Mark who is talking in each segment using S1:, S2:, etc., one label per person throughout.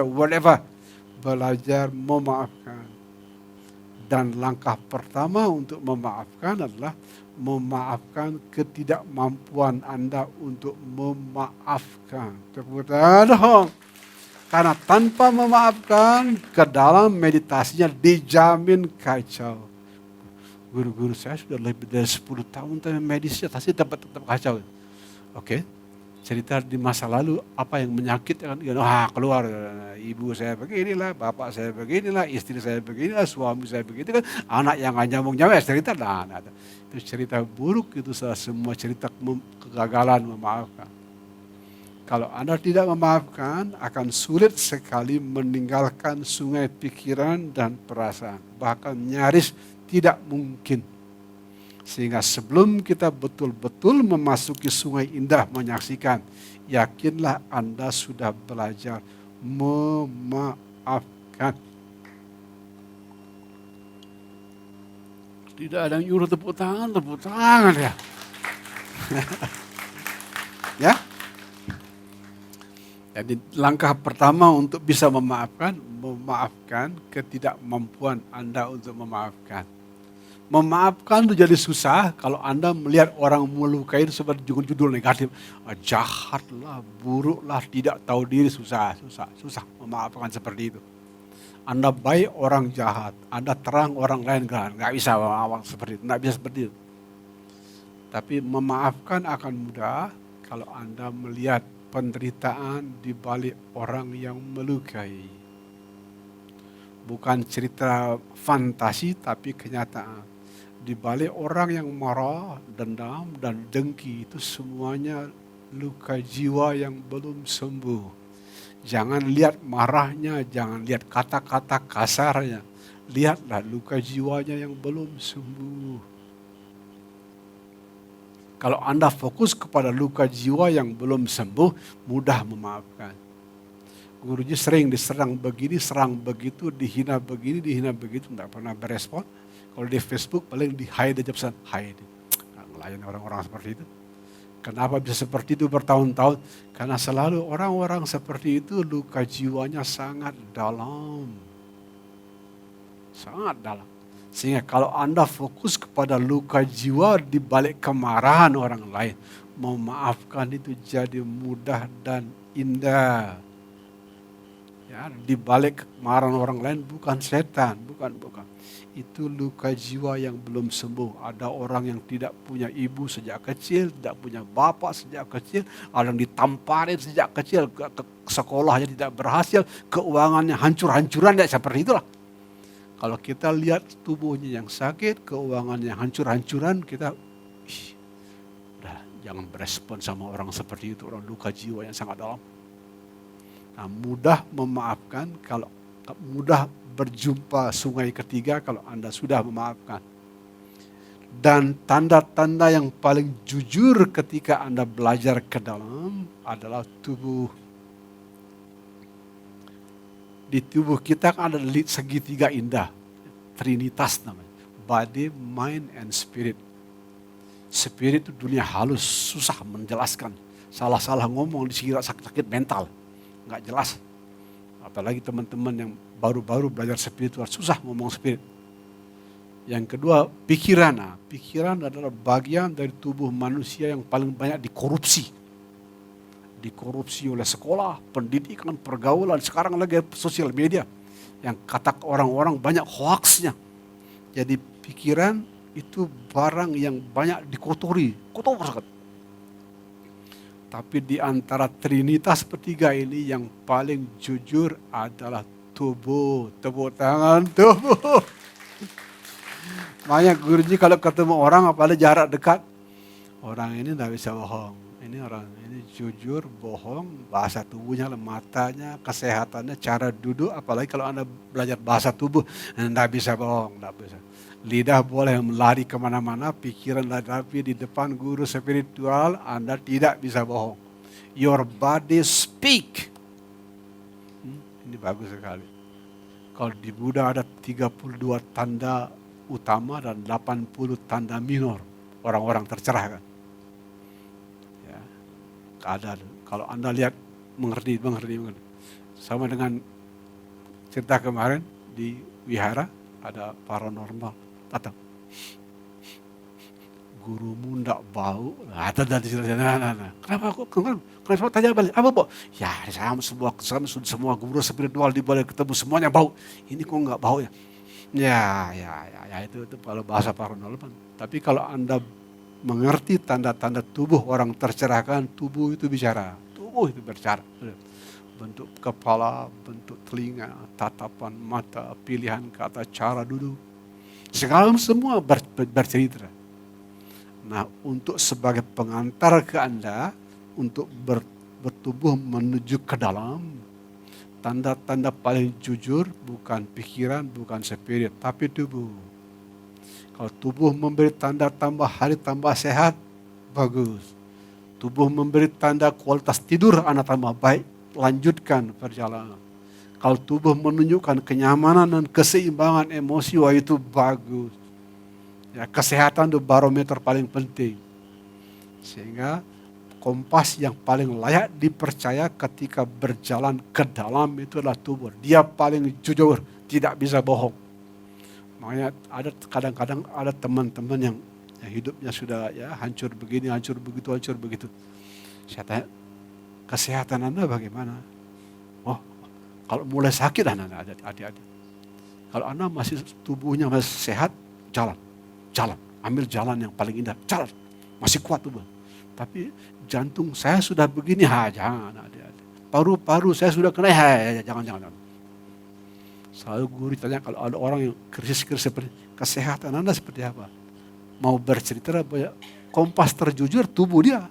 S1: whatever, belajar memaafkan. Dan langkah pertama untuk memaafkan adalah memaafkan ketidakmampuan Anda untuk memaafkan. Tepuk tangan dong. Karena tanpa memaafkan, ke dalam meditasinya dijamin kacau. Guru-guru saya sudah lebih dari 10 tahun meditasi, tapi tetap kacau. Oke. Cerita di masa lalu apa yang menyakitkan, keluar, ibu saya beginilah, bapak saya beginilah, istri saya beginilah, suami saya begitu kan, anak yang gak nyambung-nyambung cerita, itu cerita buruk, itu semua cerita kegagalan memaafkan. Kalau Anda tidak memaafkan, akan sulit sekali meninggalkan sungai pikiran dan perasaan, bahkan nyaris tidak mungkin. Sehingga sebelum kita betul-betul memasuki sungai indah menyaksikan, yakinlah Anda sudah belajar memaafkan. Tidak ada yang nyuruh tepuk tangan ya. Ya. Jadi langkah pertama untuk bisa memaafkan ketidakmampuan Anda untuk memaafkan. Memaafkan itu jadi susah kalau Anda melihat orang melukai seperti judul negatif. Jahatlah, buruklah, tidak tahu diri, susah memaafkan seperti itu. Anda baik orang jahat, Anda terang orang lain nggak bisa memaafkan seperti itu, nggak bisa seperti itu. Tapi memaafkan akan mudah kalau Anda melihat penderitaan di balik orang yang melukai. Bukan cerita fantasi tapi kenyataan. Di balik orang yang marah, dendam, dan dengki itu semuanya luka jiwa yang belum sembuh. Jangan lihat marahnya, jangan lihat kata-kata kasarnya. Lihatlah luka jiwanya yang belum sembuh. Kalau Anda fokus kepada luka jiwa yang belum sembuh, mudah memaafkan. Gurunya sering diserang begini, serang begitu, dihina begini, dihina begitu, tidak pernah berespon. Kalau di Facebook paling di-hide aja pesan, hide. Ngelayan orang-orang seperti itu. Kenapa bisa seperti itu bertahun-tahun? Karena selalu orang-orang seperti itu luka jiwanya sangat dalam. Sangat dalam. Sehingga kalau Anda fokus kepada luka jiwa di balik kemarahan orang lain, memaafkan itu jadi mudah dan indah. Ya, di balik kemarahan orang lain bukan setan, bukan. Itu luka jiwa yang belum sembuh. Ada orang yang tidak punya ibu sejak kecil, tidak punya bapak sejak kecil, ada yang ditamparin sejak kecil, ke sekolahnya tidak berhasil, keuangannya hancur-hancuran, ya seperti itulah. Kalau kita lihat tubuhnya yang sakit, keuangannya hancur-hancuran, kita udah jangan berespon sama orang seperti itu, orang luka jiwa yang sangat dalam. Nah, mudah memaafkan kalau mudah berjumpa sungai ketiga kalau Anda sudah memaafkan. Dan tanda-tanda yang paling jujur ketika Anda belajar ke dalam adalah tubuh. Di tubuh kita kan ada segitiga indah, trinitas namanya. Body, mind, and spirit. Spirit itu dunia halus, susah menjelaskan. Salah-salah ngomong dikira sakit mental, nggak jelas. Apalagi teman-teman yang baru-baru belajar spiritual, susah ngomong spirit. Yang kedua, pikiran. Nah, pikiran adalah bagian dari tubuh manusia yang paling banyak dikorupsi. Dikorupsi oleh sekolah, pendidikan, pergaulan, sekarang lagi sosial media. Yang kata orang-orang banyak hoaxnya. Jadi pikiran itu barang yang banyak dikotori, kotor sekali. Tapi di antara trinitas ketiga ini yang paling jujur adalah tubuh. Tepuk tangan tubuh. Makanya guruji kalau ketemu orang apalagi jarak dekat, orang ini tidak bisa bohong. Ini orang ini jujur, bohong, bahasa tubuhnya, matanya, kesehatannya, cara duduk. Apalagi kalau Anda belajar bahasa tubuh, tidak bisa bohong, tidak bisa. Lidah boleh melari kemana-mana, pikiran tapi di depan guru spiritual Anda tidak bisa bohong. Your body speak. Ini bagus sekali. Kalau di Buddha ada 32 tanda utama dan 80 tanda minor. Orang-orang tercerahkan. Ya, ada. Kalau Anda lihat, mengerti. Sama dengan cerita kemarin di wihara, ada paranormal datang. Gurumu ndak bau. Nah, kenapa kok? Kenapa tanya balik? Apa, Pak? Ya, semua guru spiritual di boleh ketemu semuanya bau. Ini kok nggak bau ya? Ya, itu kalau bahasa paranormal. Tapi kalau Anda mengerti tanda-tanda tubuh orang tercerahkan, tubuh itu bicara. Tubuh itu berbicara. Bentuk kepala, bentuk telinga, tatapan mata, pilihan kata, cara duduk. Segala semua bercerita. Nah, untuk sebagai pengantar ke Anda, untuk bertubuh menuju ke dalam, tanda-tanda paling jujur bukan pikiran, bukan spirit, tapi tubuh. Kalau tubuh memberi tanda tambah hari tambah sehat, bagus. Tubuh memberi tanda kualitas tidur Anda tambah baik, lanjutkan perjalanan. Kalau tubuh menunjukkan kenyamanan dan keseimbangan emosi, wah itu bagus. Ya, kesehatan itu barometer paling penting. Sehingga kompas yang paling layak dipercaya ketika berjalan ke dalam itu adalah tubuh. Dia paling jujur, tidak bisa bohong. Makanya ada kadang-kadang ada teman-teman yang hidupnya sudah ya hancur begini, hancur begitu. Saya tanya, kesehatan Anda bagaimana? Oh, kalau mulai sakit Anda hati-hati. Kalau Anda masih tubuhnya masih sehat, jalan. Ambil jalan yang paling indah, jalan. Masih kuat tubuh. Tapi jantung saya sudah begini, jangan. Paru-paru saya sudah kena, jangan. Selalu guru tanya kalau ada orang yang krisis seperti kesehatan Anda seperti apa? Mau bercerita, kompas terjujur tubuh dia.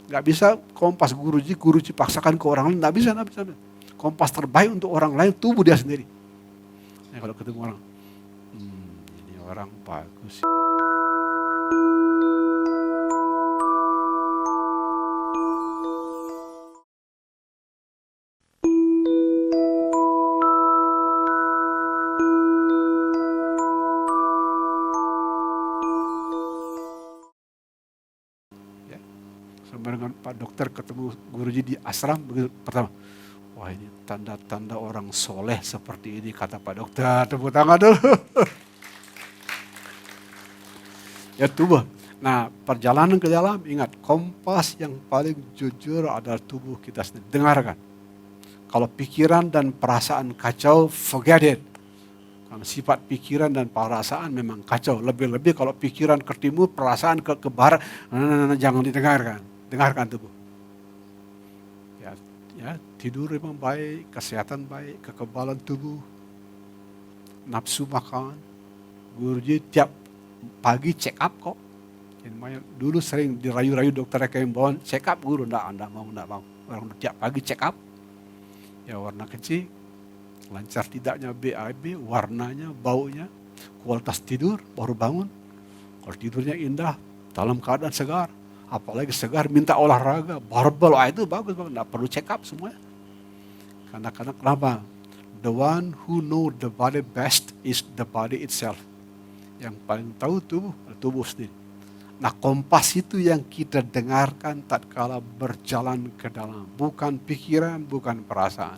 S1: Gak bisa kompas guruji paksakan ke orang lain, gak bisa. Kompas terbaik untuk orang lain, tubuh dia sendiri. Nah, kalau ketemu orang, ini orang bagus. Sama dengan Pak Dokter ketemu guruji di asram, begitu pertama, wah ini tanda-tanda orang soleh seperti ini, kata Pak Dokter, tepuk tangan dulu. Ya tubuh. Nah, perjalanan ke dalam, ingat, kompas yang paling jujur adalah tubuh kita sendiri. Dengarkan. Kalau pikiran dan perasaan kacau, forget it. Karena sifat pikiran dan perasaan memang kacau. Lebih-lebih kalau pikiran ke timur, perasaan ke barat, jangan didengarkan. Dengarkan tubuh. Ya, tidur memang baik, kesehatan baik, kekebalan tubuh, nafsu makan. Guruji tiap pagi check up kok. Dulu sering dirayu-rayu dokter Kembon, check up guru, enggak mau. Orang tiap pagi check up. Ya warna kecil, lancar tidaknya BAB, warnanya, baunya, kualitas tidur, baru bangun. Kalau tidurnya indah, dalam keadaan segar, apalagi segar minta olahraga, barbel, itu bagus, enggak perlu check up semuanya. Karena kenapa? The one who know the body best is the body itself. Yang paling tahu tubuh sendiri. Nah, kompas itu yang kita dengarkan tatkala berjalan ke dalam. Bukan pikiran, bukan perasaan.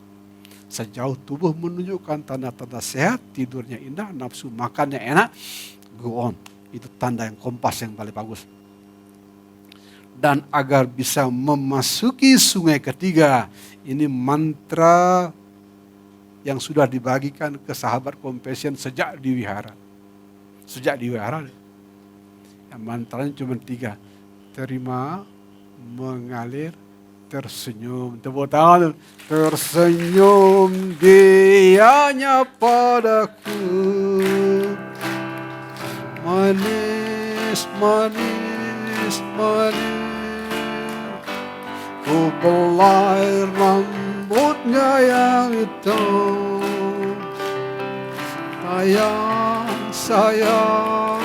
S1: Sejauh tubuh menunjukkan tanda-tanda sehat, tidurnya indah, nafsu makannya enak, go on. Itu tanda yang kompas yang paling bagus. Dan agar bisa memasuki sungai ketiga, ini mantra yang sudah dibagikan ke sahabat Compassion sejak di wihara. Yang mantranya cuma 3. Terima, mengalir, tersenyum. Tepuk tangan. Tersenyum dianya padaku. Manis. Ku belai rambutnya yang hitam. Sayang.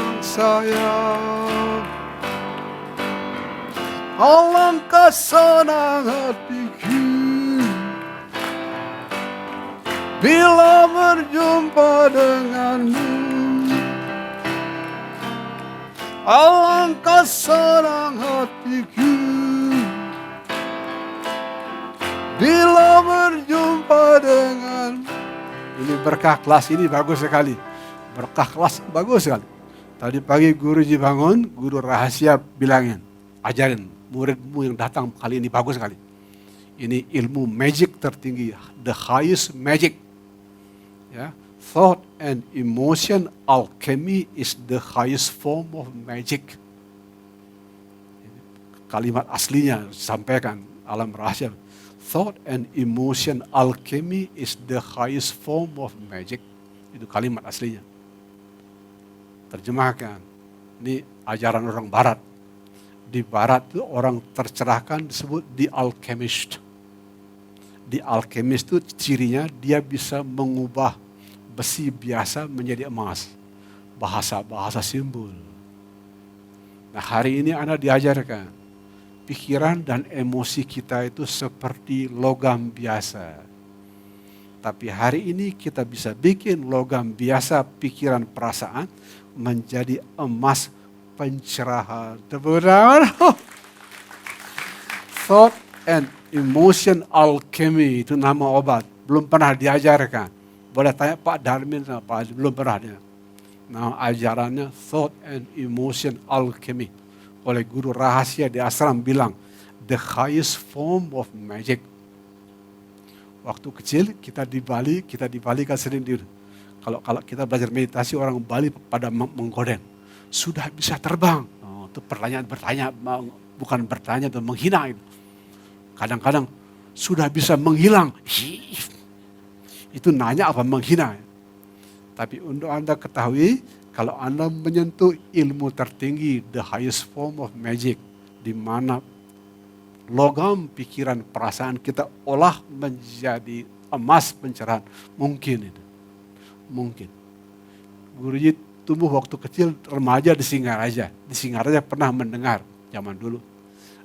S1: Alangkah senang hatiku bila berjumpa denganmu. Alangkah senang hatiku bila berjumpa ini berkah kelas ini bagus sekali. Berkah kelas bagus sekali. Tadi pagi guruji bangun, guru rahasia bilangin, ajarin muridmu yang datang kali ini bagus sekali. Ini ilmu magic tertinggi, the highest magic. Ya, thought and emotion alchemy is the highest form of magic. Kalimat aslinya disampaikan alam rahasia. Thought and emotion alchemy is the highest form of magic. Itu kalimat aslinya. Terjemahkan. Ini ajaran orang barat. Di barat itu orang tercerahkan disebut the alchemist. The alchemist itu cirinya dia bisa mengubah besi biasa menjadi emas. Bahasa-bahasa simbol. Nah, hari ini Anda diajarkan. Pikiran dan emosi kita itu seperti logam biasa. Tapi hari ini kita bisa bikin logam biasa pikiran perasaan menjadi emas pencerahan. Tepuk tangan. Thought and emotion alchemy itu nama obat. Belum pernah diajarkan. Boleh tanya Pak Darmin sama Pak Haji, belum pernah dia. Nama ajarannya Thought and Emotion Alchemy. Oleh guru rahasia di ashram bilang, the highest form of magic. Waktu kecil kita di Bali kan sering kalau kita belajar meditasi orang Bali pada menggodeng. Sudah bisa terbang. Oh, itu bertanya, bukan bertanya atau menghina. Kadang-kadang sudah bisa menghilang. Itu nanya apa menghina. Tapi untuk Anda ketahui, kalau Anda menyentuh ilmu tertinggi, the highest form of magic, di mana logam pikiran perasaan kita olah menjadi emas pencerahan, mungkin itu. Mungkin. Guruji tumbuh waktu kecil remaja di Singaraja. Di Singaraja pernah mendengar zaman dulu.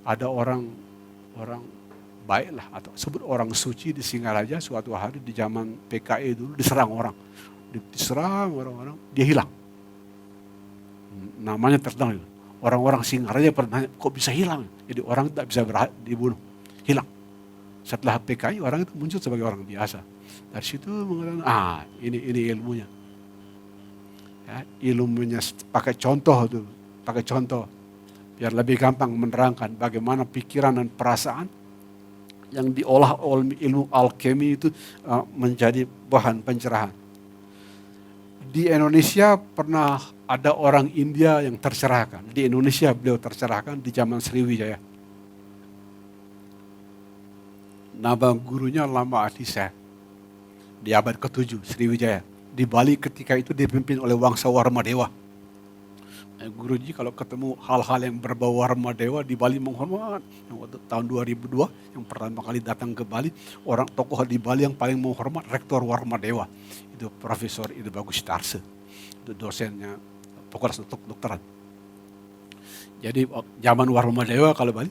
S1: Ada orang baiklah atau sebut orang suci di Singaraja suatu hari di zaman PKI dulu diserang orang. Diserang orang-orang, dia hilang. Namanya terkenal. Orang-orang Singaraja pernah kok bisa hilang? Jadi orang tidak bisa dibunuh. Hilang. Setelah PKI orang itu muncul sebagai orang biasa. Dari situ mengatakan, ini ilmunya. Ya, ilmunya pakai contoh tuh, pakai contoh. Biar lebih gampang menerangkan bagaimana pikiran dan perasaan yang diolah oleh ilmu alkemi itu menjadi bahan pencerahan. Di Indonesia pernah ada orang India yang tercerahkan. Di Indonesia beliau tercerahkan di zaman Sriwijaya. Nama gurunya Lama Adisa. Di abad ke-7 Sriwijaya. Di Bali ketika itu dipimpin oleh Wangsa Warmadewa. Guruji kalau ketemu hal-hal yang berbau Warmadewa di Bali menghormat. Waktu tahun 2002 yang pertama kali datang ke Bali, orang tokoh di Bali yang paling menghormat Rektor Warmadewa. Itu Profesor Ida Bagus Tarse. Itu dosennya Fakultas Kedokteran. Jadi zaman Warmadewa kalau Bali,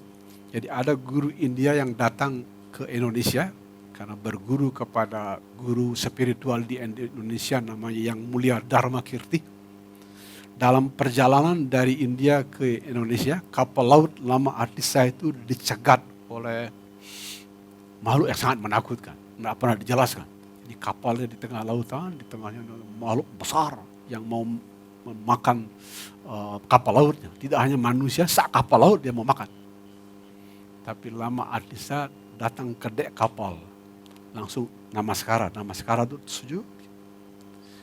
S1: jadi ada guru India yang datang ke Indonesia karena berguru kepada guru spiritual di Indonesia namanya Yang Mulia Dharma Kirti. Dalam perjalanan dari India ke Indonesia, kapal laut Lama Adisa itu dicegat oleh makhluk yang sangat menakutkan. Tidak pernah dijelaskan. Di kapalnya di tengah lautan, di tengahnya makhluk besar yang mau memakan kapal lautnya. Tidak hanya manusia, sak kapal laut dia mau makan. Tapi Lama Adisa datang ke dek kapal. Langsung Namaskara itu sujud.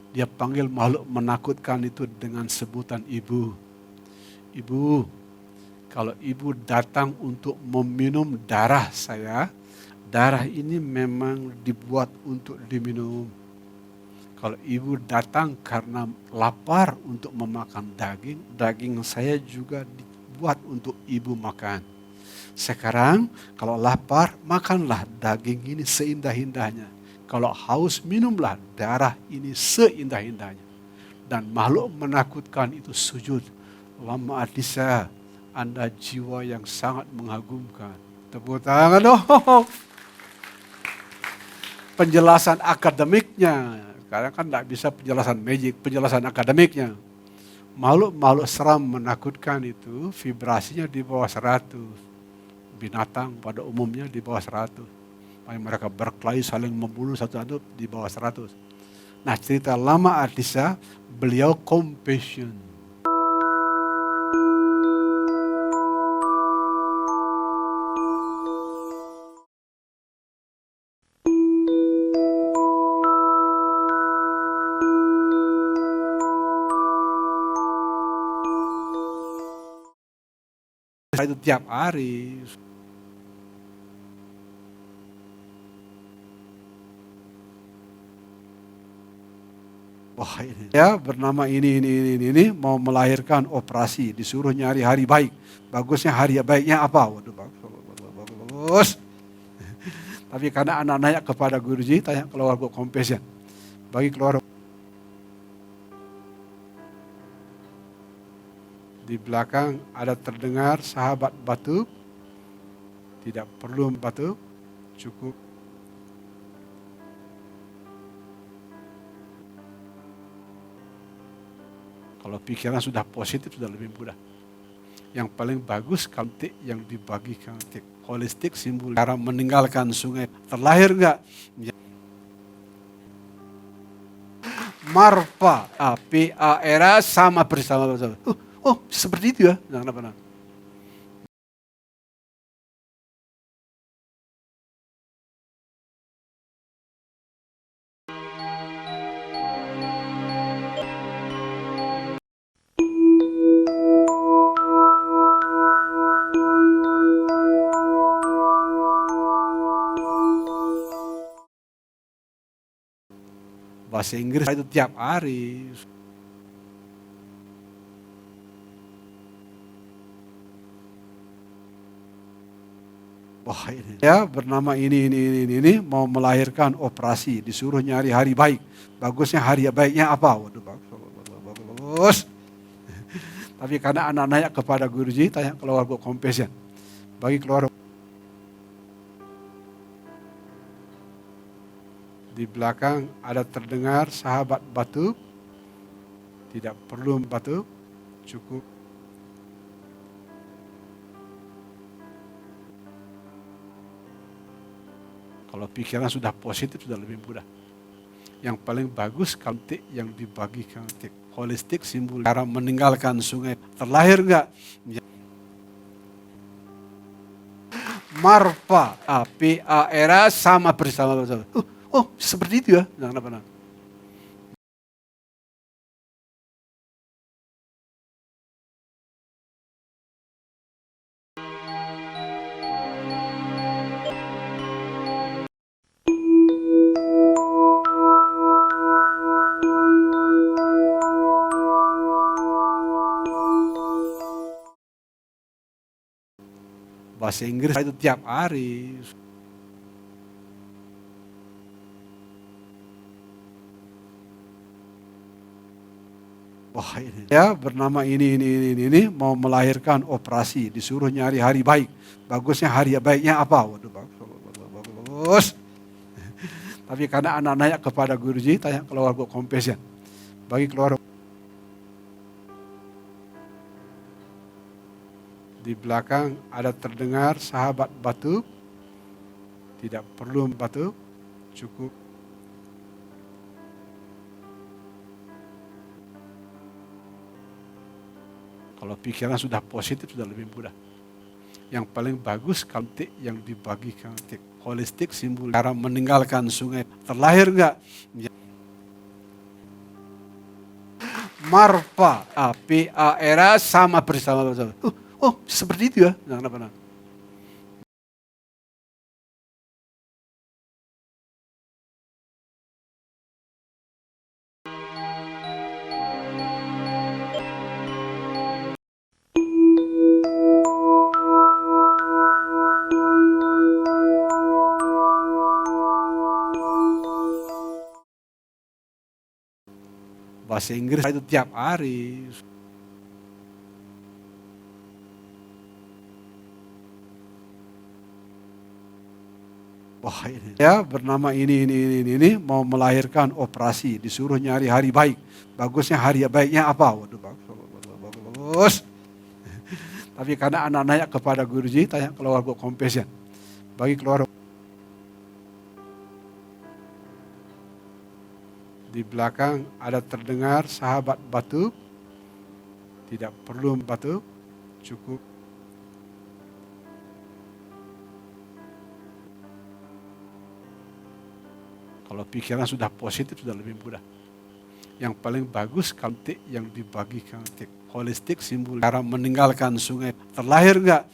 S1: Dia panggil makhluk menakutkan itu dengan sebutan ibu. Ibu, kalau ibu datang untuk meminum darah saya, darah ini memang dibuat untuk diminum. Kalau ibu datang karena lapar untuk memakan daging, daging saya juga dibuat untuk ibu makan. Sekarang kalau lapar, makanlah daging ini seindah-indahnya. Kalau haus, minumlah darah ini seindah-indahnya. Dan makhluk menakutkan itu sujud. Lama Adisa, Anda jiwa yang sangat mengagumkan. Tepuk tangan dong. Penjelasan akademiknya. Karena kan tidak bisa penjelasan magic, penjelasan akademiknya. Makhluk-makhluk seram menakutkan itu vibrasinya di bawah 100. Binatang pada umumnya di bawah 100. Mereka berkelahi saling membunuh satu-satu di bawah 100. Nah, cerita lama Artisa, beliau compassion. Itu tiap hari. Wah, ini ya bernama ini mau melahirkan operasi, disuruh nyari hari baik. Bagusnya hari baiknya apa? Waduh, bagus. Tapi karena anak nanya kepada guruji, tanya keluarga compassion. Bagi keluarga di belakang ada terdengar sahabat batuk, tidak perlu batuk, cukup kalau pikiran sudah positif sudah lebih mudah. Yang paling bagus kantik yang dibagikan holistik simbol cara meninggalkan sungai. Terlahir enggak? Marpa, P-A-R-A sama bersama. Oh, seperti itu ya. Jangan apa-apa. Bahasa Inggris itu tiap hari. Wah, ini ya bernama ini mau melahirkan operasi, disuruh nyari hari baik. Bagusnya hari baiknya apa? Waduh, bagus. Tapi karena anak nanya kepada guruji, tanya keluarga compassion. Bagi keluarga di belakang ada terdengar sahabat batuk, tidak perlu batuk, cukup kalau pikiran sudah positif sudah lebih mudah. Yang paling bagus kantik yang dibagikan holistik simbol cara meninggalkan sungai. Terlahir enggak? Marpa, P-A-R-A sama bersama. Oh, seperti itu ya. Jangan apa-apa. Bahasa Inggris itu tiap hari. Wah, ini ya bernama ini mau melahirkan operasi, disuruh nyari hari baik. Bagusnya hari baiknya apa? Waduh, bagus. Tapi karena anak nanya kepada guruji, tanya keluarga compassion. Bagi keluarga di belakang ada terdengar sahabat batuk, tidak perlu batuk, cukup kalau pikiran sudah positif sudah lebih mudah. Yang paling bagus kantik yang dibagikan holistik simbol cara meninggalkan sungai. Terlahir enggak? Marpa, P-A-R-A sama bersama. Oh, seperti itu ya. Jangan apa-apa. Bahasa Inggris itu tiap hari. Wah, ini ya bernama ini mau melahirkan operasi, disuruh nyari hari baik. Bagusnya hari baiknya apa? Waduh, bagus. Tapi karena anak nanya kepada guruji, tanya keluarga compassion. Bagi keluarga Di belakang ada terdengar sahabat batuk. Tidak perlu batuk, cukup. Kalau pikiran sudah positif sudah lebih mudah. Yang paling bagus kantik yang dibagi kantik. Holistik simbol cara meninggalkan sungai. Terlahir enggak?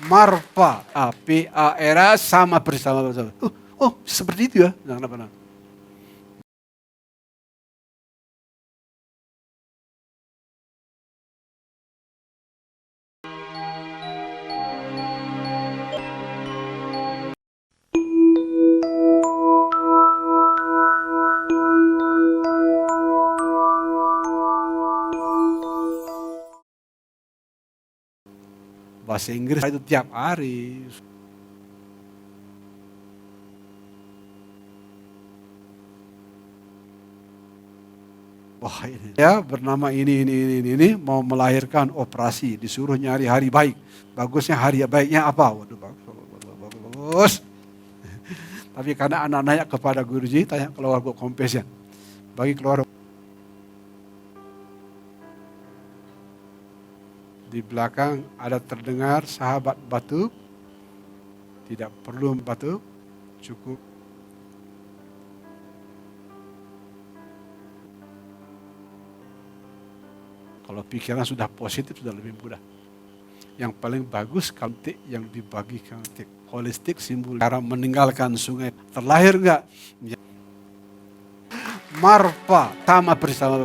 S1: Marpa, A-P-A-R-A sama persis sama. Oh, seperti itu ya. Jangan apa-apa. Bahasa Inggris itu tiap hari. Wah ini ya bernama ini mau melahirkan operasi, disuruh nyari hari baik. Bagusnya hari baiknya apa? Waduh bagus. Tapi karena anak nanya kepada guruji, tanya keluarga compassion. Bagi keluarga di belakang ada terdengar sahabat batuk. Tidak perlu batuk, cukup. Kalau pikiran sudah positif sudah lebih mudah. Yang paling bagus kantik yang dibagi kantik. Holistik simbol cara meninggalkan sungai. Terlahir enggak? Marpa, sama persis sama.